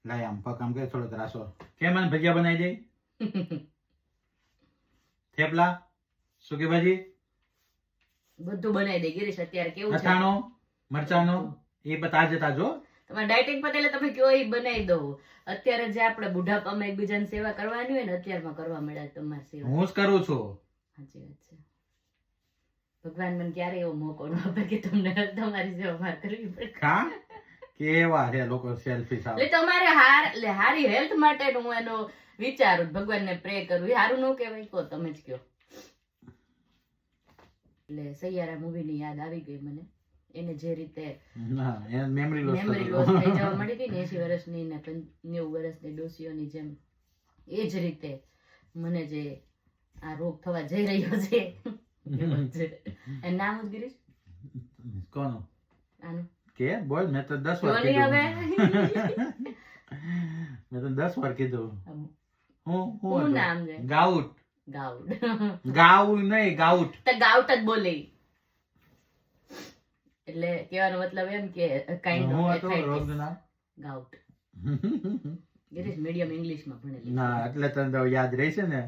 લાય આમ પગ આમ કે થોડો ત્રાસો કેમ મને ભજીયા બનાવી દે થેપલા સુકી ભાજી બધું બનાવી દે ગિરીશ. અત્યારે કેવું છે અથાણો મરચાનો એ તાજે તાજો તમારે ડાયટિંગ પતે એટલે તમે કયો એ બનાવી દો. અત્યારે જે આપણે બુઢાપામાં એકબીજાની સેવા કરવાની હોય ને અત્યારમાં કરવા મળ્યા તમારી સેવા. હું જ કરું છું. સાચી વાત છે. ભગવાન મને ક્યારે એવો મોકો ન આપે કે તમને તમારી સેવા મારે કરવી પડે. કા કેવા છે લોકો સેલ્ફી સાવ. એટલે તમારે હારી હેલ્થ માટે હું એનો વિચારું ભગવાનને પ્રે કરું. એ હારું ન કહેવાય કહો તમે જ કયો. એટલે સૈયારા મૂવી ની યાદ આવી ગઈ મને. એને જે રીતે મેમરી લોસ થઈ જવા મળી હતી ને 80 વર્ષની ને 90 વર્ષની ડોસીઓની જેમ એ જ રીતે મને જે આ રોગ થવા જઈ રહ્યો છે એનું નામ જ ગિરીશ કોનું આનું કે બોલ મેં તો 10 વાર જોની હવે મેં તો 10 વાર કીધું. શું નામ છે? ગાઉટ. ગાઉટ ગાઉટ નહીં ગાઉટ. તો ગાઉટ જ બોલે. એટલે કહેવાનો મતલબ એમ કે કાઇન્ડ ઓફ એથાઇટિસ ગાઉટ. ગિરીશ મીડિયમ ઇંગ્લિશ માં ભણેલી ના એટલે તને તો યાદ રહેશે ને.